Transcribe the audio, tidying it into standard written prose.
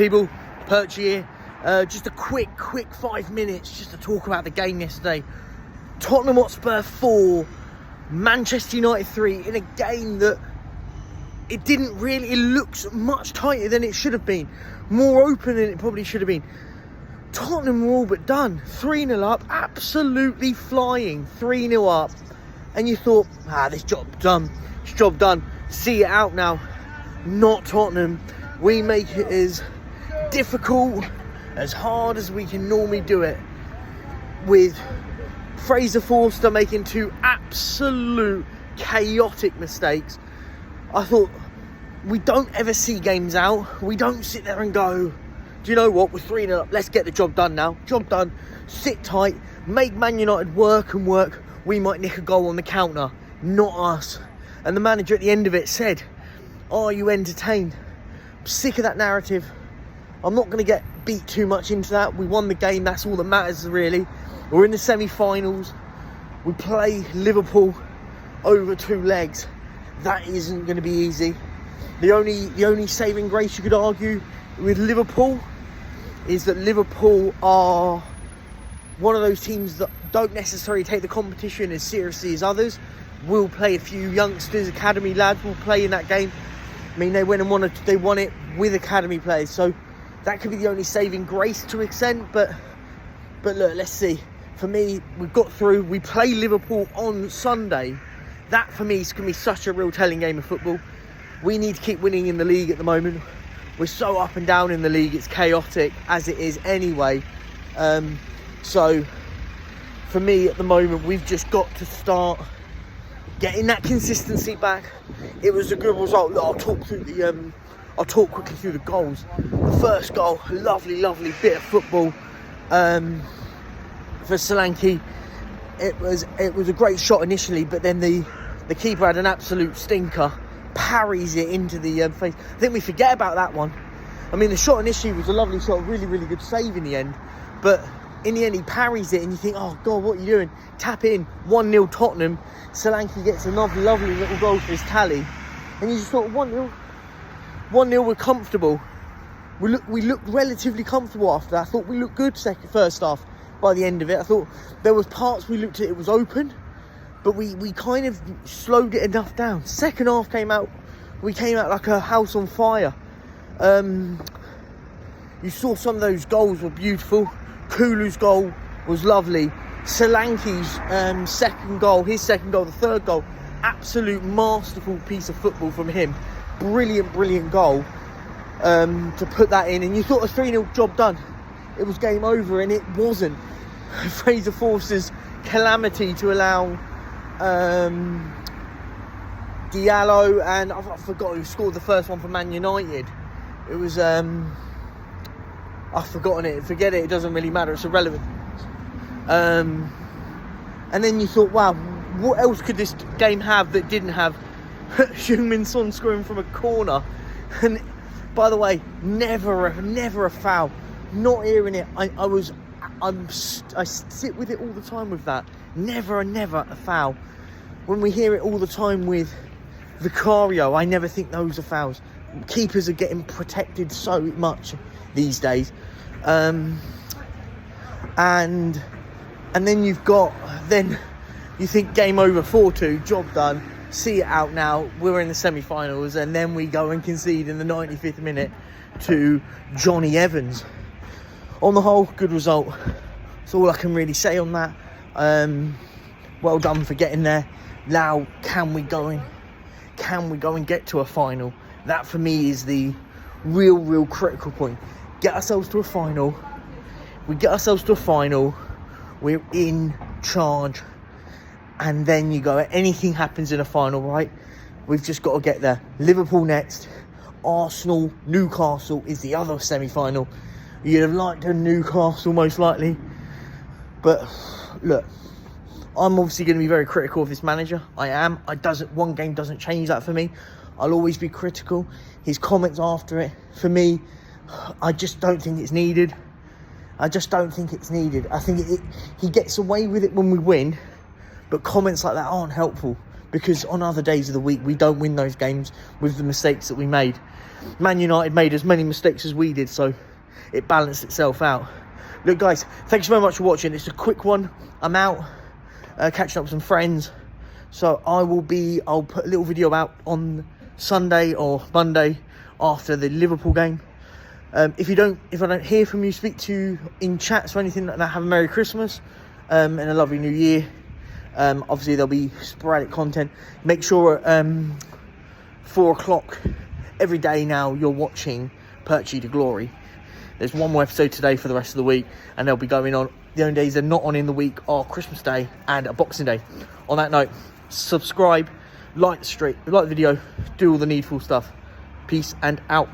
People, Perch here. Just a quick 5 minutes just to talk about the game yesterday. Tottenham Hotspur 4, Manchester United 3, in a game that it looks much tighter than it should have been. More open than it probably should have been. Tottenham were all but done. 3-0 up, absolutely flying. 3-0 up. And you thought, this job done. This job done. See it out now. Not Tottenham. We make it as difficult, as hard as we can normally do it, with Fraser Forster making 2 absolute chaotic mistakes. I thought, we don't ever see games out. We don't sit there and go, do you know what, we're 3-0 up, let's get the job done now. Job done, sit tight, make Man United work and work. We might nick a goal on the counter, not us. And the manager at the end of it said, are you entertained? I'm sick of that narrative. I'm not going to get beat too much into that. We won the game, that's all that matters really. We're in the semi-finals. We play Liverpool over 2 legs. That isn't going to be easy. The only saving grace you could argue with Liverpool is that Liverpool are one of those teams that don't necessarily take the competition as seriously as others. We'll play a few youngsters, academy lads will play in that game. I mean, they went and won it with academy players, so that could be the only saving grace to an extent. But look, let's see. For me, we've got through. We play Liverpool on Sunday. That for me is going to be such a real telling game of football. We need to keep winning in the league at the moment. We're so up and down in the league. It's chaotic as it is anyway. So for me at the moment, we've just got to start getting that consistency back. It was a good result. I'll talk quickly through the goals. The first goal, lovely bit of football for Solanke. It was a great shot initially, but then the keeper had an absolute stinker, parries it into the face. I think we forget about that one. I mean, the shot initially was a lovely shot, really good save in the end, but in the end he parries it and you think, oh God, what are you doing? Tap in, 1-0 Tottenham. Solanke gets another lovely little goal for his tally, and you just thought 1-0 we're comfortable. We looked relatively comfortable after that. I thought we looked good first half. By the end of it, I thought there was parts we looked at, it was open, but we kind of slowed it enough down. Second half we came out like a house on fire. You saw some of those goals were beautiful. Kulu's goal was lovely. Solanke's second goal, the third goal, absolute masterful piece of football from him. Brilliant goal to put that in, and you thought a 3-0 job done. It was game over, and it wasn't. Fraser Forster's calamity to allow Diallo, and I forgot who scored the first one for Man United. It was I've forgotten it. Forget it. It doesn't really matter. It's irrelevant. And then you thought, wow, what else could this game have that didn't have Heung-min Son scoring from a corner? And by the way, never a foul. Not hearing it. I sit with it all the time with that. Never a foul. When we hear it all the time with Vicario, I never think those are fouls. Keepers are getting protected so much these days. And then you think game over, 4-2, job done. See it out now. We're in the semi-finals, and then we go and concede in the 95th minute to Johnny Evans. On the whole, good result. That's all I can really say on that. Well done for getting there. Now, can we go and get to a final? That for me is the real critical point. Get ourselves to a final. We get ourselves to a final. We're in charge. And then you go, anything happens in a final, right? We've just got to get there. Liverpool next. Arsenal, Newcastle is the other semi-final. You'd have liked a Newcastle most likely. But look, I'm obviously going to be very critical of this manager. I am. One game doesn't change that for me. I'll always be critical. His comments after it, for me, I just don't think it's needed. I think he gets away with it when we win, but comments like that aren't helpful, because on other days of the week we don't win those games with the mistakes that we made. Man United made as many mistakes as we did, so it balanced itself out. Look, guys, thanks very much for watching. It's a quick one. I'm out catching up with some friends, so I'll put a little video out on Sunday or Monday after the Liverpool game. If I don't hear from you, speak to you in chats or anything like that, have a Merry Christmas and a lovely New Year. Obviously there'll be sporadic content. Make sure 4 o'clock every day now you're watching Perchy to Glory. There's one more episode today for the rest of the week, and they'll be going on. The only days they're not on in the week are Christmas Day and a Boxing Day. On that note, subscribe, like the video, do all the needful stuff. Peace and out.